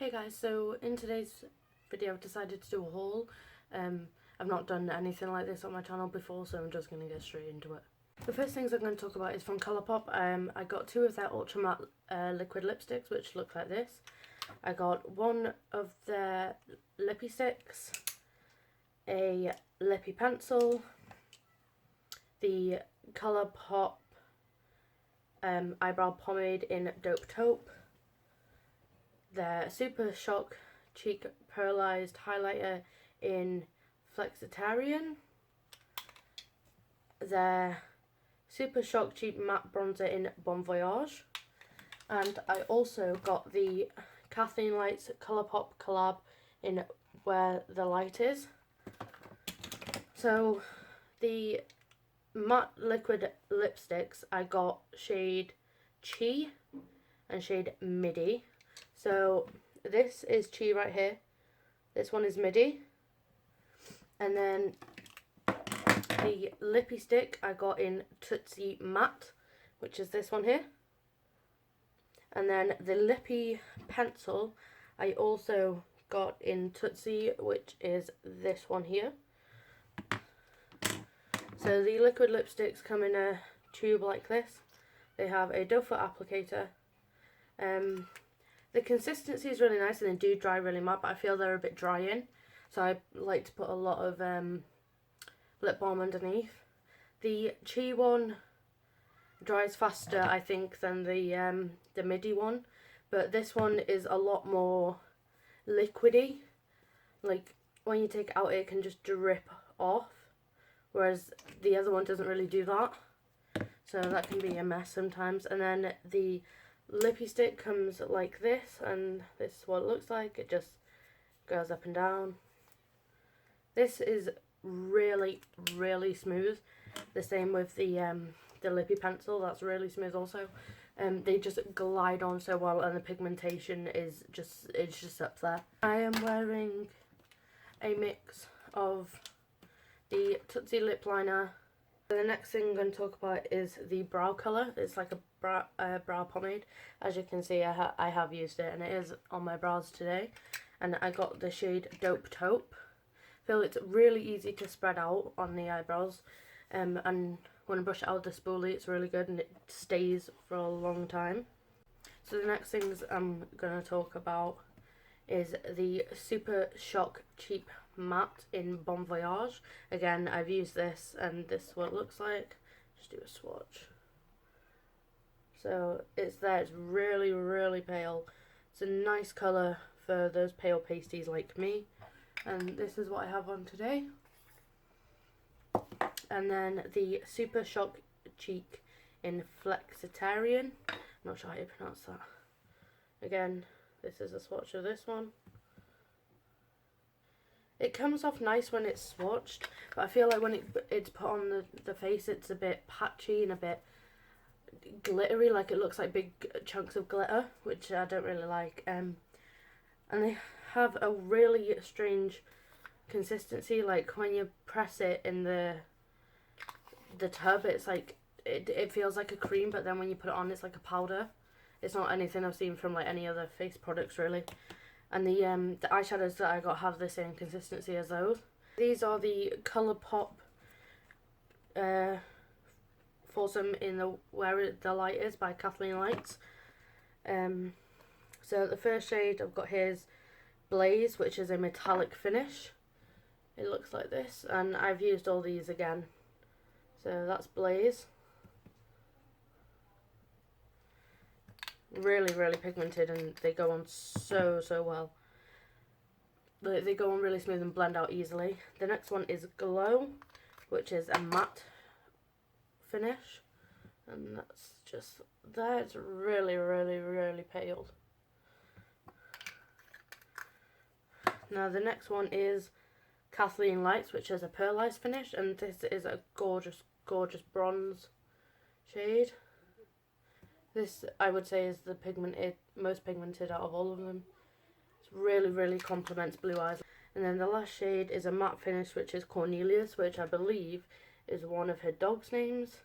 Hey guys, so in today's video I've decided to do a haul. I've not done anything like this on my channel before, so I'm just going to get straight into it. The first things I'm going to talk about is from ColourPop. I got two of their Ultra Matte liquid lipsticks, which look like this. I got one of their lippy sticks, a lippy pencil, the ColourPop eyebrow pomade in Dope Taupe, their Super Shock Cheek Pearlized Highlighter in Flexitarian, their Super Shock Cheek Matte Bronzer in Bon Voyage, and I also got the Kathleen Lights ColourPop collab in Where the Light Is. So the matte liquid lipsticks, I got shade Chi and shade Midi. So this is Chi right here, this one is Midi, and then the lippy stick I got in Tootsie Matte, which is this one here, and then the lippy pencil I also got in Tootsie, which is this one here. So the liquid lipsticks come in a tube like this. They have a doe foot applicator. The consistency is really nice and they do dry really matte, but I feel they're a bit drying, so I like to put a lot of lip balm underneath. The Chi one dries faster, I think, than the Midi one, but this one is a lot more liquidy. Like when you take it out, it can just drip off, whereas the other one doesn't really do that, so that can be a mess sometimes. And then the lippy stick comes like this, and this is what it looks like. It just goes up and down. This is really smooth. The same with the lippy pencil, that's really smooth also. They just glide on so well, and the pigmentation is just up there. I am wearing a mix of the Tootsie lip liner. The next thing I'm going to talk about is the brow colour. It's like a brow pomade. As you can see, I have used it and it is on my brows today. And I got the shade Dope Taupe. I feel it's really easy to spread out on the eyebrows. And when I brush it out with the spoolie, it's really good and it stays for a long time. So the next things I'm going to talk about is the Super Shock Cheap Matte in Bon Voyage. Again, I've used this and this is what it looks like. Just do a swatch. So it's there, it's really pale. It's a nice colour for those pale pasties like me. And this is what I have on today. And then the Super Shock Cheek in Flexitarian. I'm not sure how you pronounce that. Again, this is a swatch of this one. It comes off nice when it's swatched, but I feel like when it's put on the face, it's a bit patchy and a bit glittery, like it looks like big chunks of glitter, which I don't really like. And they have a really strange consistency, like when you press it in the tub, it's like, it feels like a cream, but then when you put it on, it's like a powder. It's not anything I've seen from like any other face products really. And the eyeshadows that I got have the same consistency as those. These are the ColourPop Foursome in the Where the Light Is by Kathleen Lights. So the first shade I've got here is Blaze, which is a metallic finish. It looks like this, and I've used all these again. So that's Blaze. Really pigmented, and they go on so well. They go on really smooth and blend out easily. The next one is Glow, which is a matte finish, and that's just there. It's really pale. Now the next one is Kathleen Lights, which is a pearlized finish, and this is a gorgeous bronze shade. This, I would say, is the most pigmented out of all of them. It really complements blue eyes. And then the last shade is a matte finish, which is Cornelius, which I believe is one of her dog's names.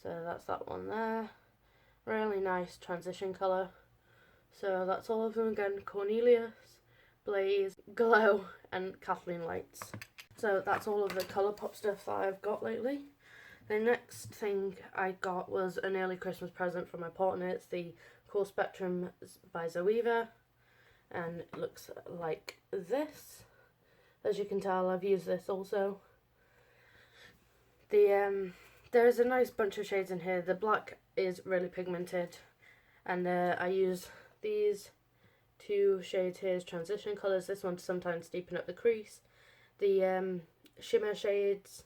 So that's that one there. Really nice transition colour. So that's all of them again: Cornelius, Blaze, Glow, and Kathleen Lights. So that's all of the ColourPop stuff that I've got lately. The next thing I got was an early Christmas present from my partner. It's the Cool Spectrum by Zoeva, and it looks like this. As you can tell, I've used this also. There's a nice bunch of shades in here. The black is really pigmented, and I use these two shades here as transition colours. This one to sometimes deepen up the crease. The shimmer shades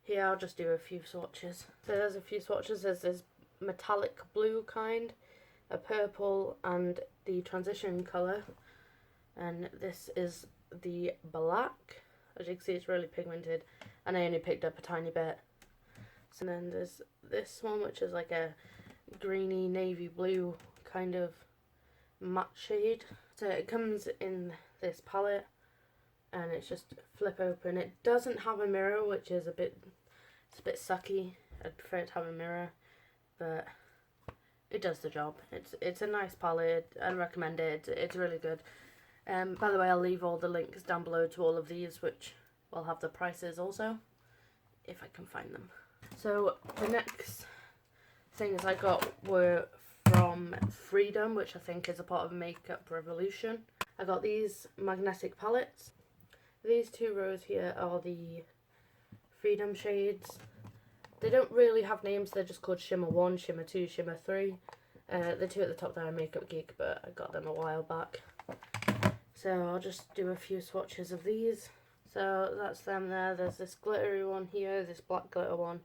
here, I'll just do a few swatches. So there's a few swatches. There's this metallic blue kind, a purple, and the transition colour. And this is the black. As you can see, it's really pigmented, and I only picked up a tiny bit. So then there's this one, which is like a greeny navy blue kind of matte shade. So it comes in this palette, and it's just flip open. It doesn't have a mirror, which is a bit sucky. I'd prefer it to have a mirror, but it does the job. It's a nice palette. I recommend it. It's really good. By the way, I'll leave all the links down below to all of these, which will have the prices also, if I can find them. So the next things I got were from Freedom, which I think is a part of Makeup Revolution. I got these magnetic palettes. These two rows here are the Freedom shades. They don't really have names, they're just called Shimmer 1, Shimmer 2, Shimmer 3. The two at the top there are Makeup Geek, but I got them a while back. So I'll just do a few swatches of these. So that's them there. There's this glittery one here, this black glitter one.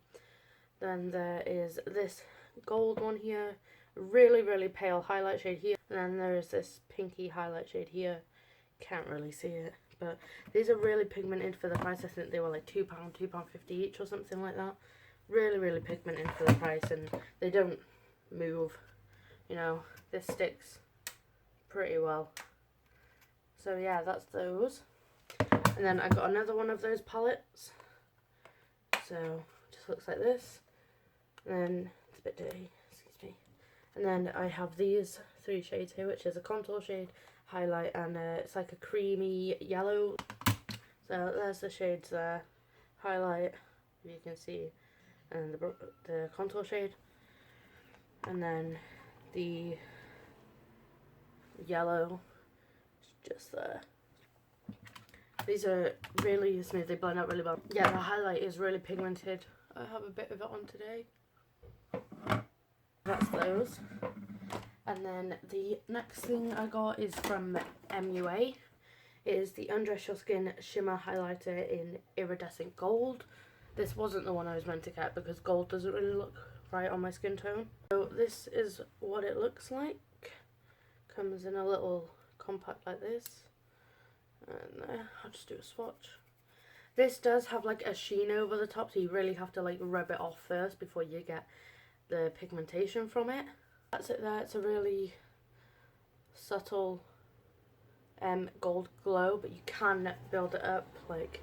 Then there is this gold one here, really pale highlight shade here. And then there is this pinky highlight shade here. Can't really see it, but these are really pigmented for the price. I think they were like £2, £2.50 each or something like that. Really pigmented for the price, and they don't move. You know, this sticks pretty well. So yeah, that's those. And then I got another one of those palettes. So it just looks like this. And then it's a bit dirty, excuse me. And then I have these three shades here, which is a contour shade, highlight, and it's like a creamy yellow. So there's the shades there. Highlight, if you can see, and the contour shade. And then the yellow just there. These are really smooth, they blend out really well. Yeah, the highlight is really pigmented. I have a bit of it on today. That's those. And then the next thing I got is from MUA. It is the Undress Your Skin Shimmer Highlighter in Iridescent Gold. This wasn't the one I was meant to get because gold doesn't really look right on my skin tone. So this is what it looks like. Comes in a little compact like this. And I'll just do a swatch. This does have like a sheen over the top, so you really have to like rub it off first before you get the pigmentation from it. That's it there. It's a really subtle gold glow, but you can build it up. Like,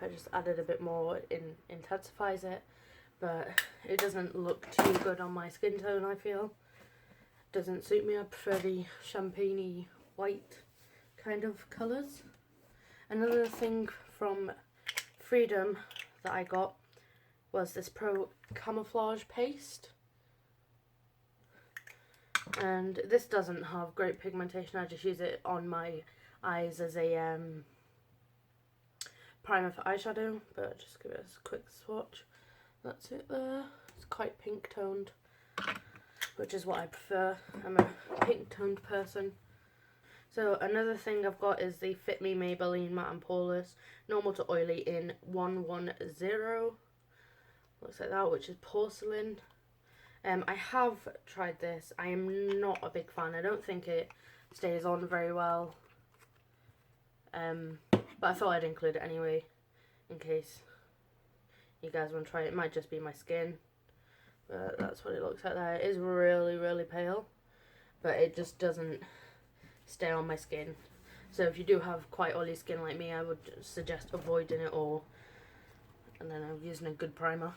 I just added a bit more, intensifies it, but it doesn't look too good on my skin tone, I feel. Doesn't suit me. I prefer the champagne-y white kind of colours. Another thing from Freedom that I got was this Pro Camouflage Paste. And this doesn't have great pigmentation. I just use it on my eyes as a primer for eyeshadow, but I'll just give it a quick swatch. That's it there. It's quite pink toned, which is what I prefer. I'm a pink toned person. So another thing I've got is the Fit Me Maybelline Matte and Poreless Normal to Oily in 110. Looks like that, which is porcelain. I have tried this. I am not a big fan. I don't think it stays on very well. But I thought I'd include it anyway, in case you guys want to try it. It might just be my skin. But that's what it looks like there. It is really pale, but it just doesn't stay on my skin. So if you do have quite oily skin like me, I would suggest avoiding it all. And then I'm using a good primer.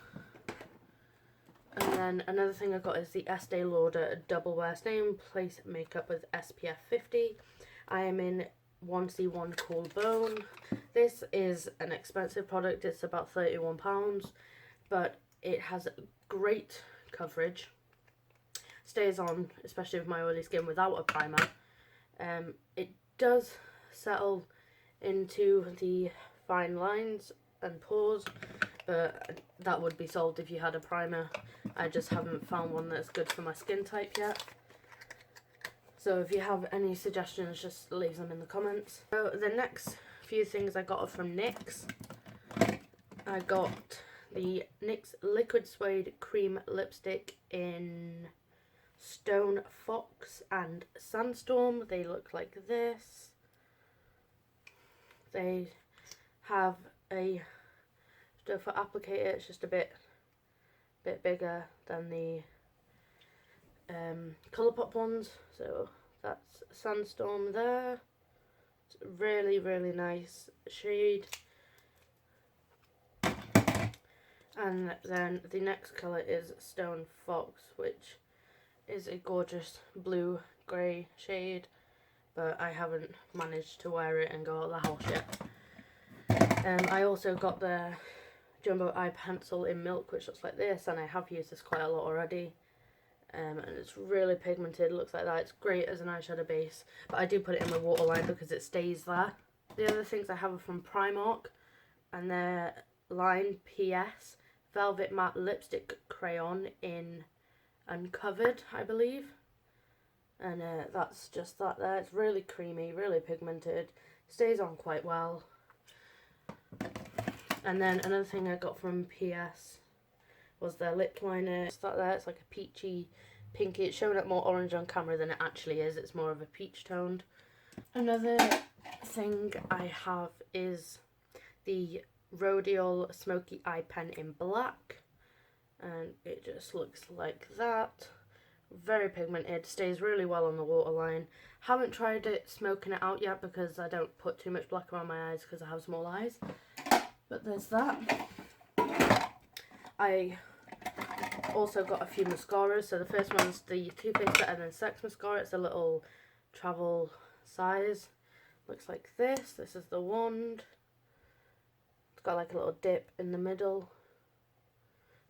And then another thing I got is the Estee Lauder Double Wear Stay in Place Makeup with SPF 50. I am in 1C1 Cool Bone. This is an expensive product. It's about £31, but it has great coverage. Stays on, especially with my oily skin, without a primer. It does settle into the fine lines and pores, but that would be solved if you had a primer. I just haven't found one that's good for my skin type yet. So if you have any suggestions, just leave them in the comments. So the next few things I got are from NYX. I got the NYX Liquid Suede Cream Lipstick in Stone Fox and Sandstorm. They look like this. They have a stuff for applicator. It's just a bit bigger than the ColourPop ones. So that's Sandstorm there. It's a really, really nice shade. And then the next colour is Stone Fox, which is a gorgeous blue grey shade, but I haven't managed to wear it and go out of the house yet. I also got the Jumbo Eye Pencil in Milk, which looks like this, and I have used this quite a lot already. And it's really pigmented, looks like that. It's great as an eyeshadow base, but I do put it in my waterline because it stays there. The other things I have are from Primark, and they're Line PS Velvet Matte Lipstick Crayon in Uncovered, I believe. And that's just that there. It's really creamy, really pigmented, stays on quite well. And then another thing I got from PS was their lip liner. It's that there. It's like a peachy, pinky. It's showing up more orange on camera than it actually is. It's more of a peach toned. Another thing I have is the Rodial Smoky Eye Pen in black, and it just looks like that. Very pigmented, stays really well on the waterline. Haven't tried it smoking it out yet because I don't put too much black around my eyes because I have small eyes. But there's that. I also got a few mascaras. So the first one's the Too Faced Better Than Sex mascara. It's a little travel size. Looks like this. This is the wand. It's got like a little dip in the middle.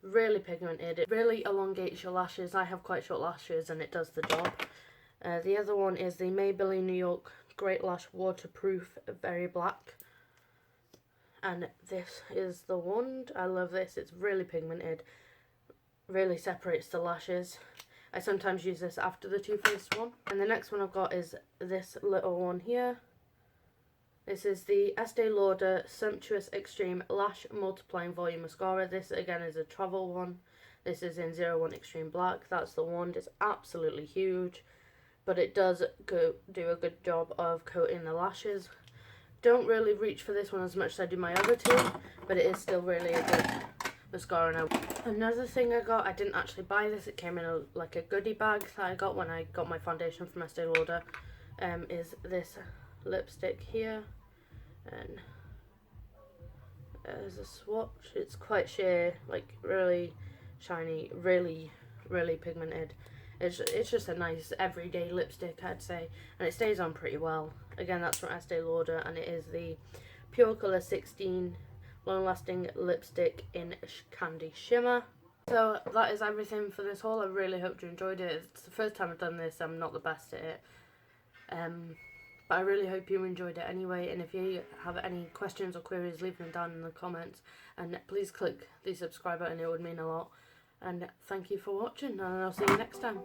Really pigmented. It really elongates your lashes. I have quite short lashes and it does the job. The other one is the Maybelline New York Great Lash Waterproof Very Black. And this is the wand. I love this. It's really pigmented. Really separates the lashes. I sometimes use this after the Too Faced one. And the next one I've got is this little one here. This is the Estee Lauder Sumptuous Extreme Lash Multiplying Volume Mascara. This again is a travel one. This is in 01 Extreme Black. That's the wand. It's absolutely huge, but it does do a good job of coating the lashes. Don't really reach for this one as much as I do my other two, but it is still really a good mascara now. Another thing I got, I didn't actually buy this. It came in like a goodie bag that I got when I got my foundation from Estee Lauder. Is this lipstick here, and there's a swatch. It's quite sheer, like really shiny, really pigmented. It's just a nice everyday lipstick, I'd say, and it stays on pretty well. Again, that's from Estee Lauder, and it is the Pure Colour 16 Long Lasting Lipstick in Candy Shimmer. So that is everything for this haul. I really hope you enjoyed it. It's the first time I've done this. I'm not the best at it. But I really hope you enjoyed it anyway, and if you have any questions or queries, leave them down in the comments, and please click the subscribe button, it would mean a lot. And thank you for watching, and I'll see you next time.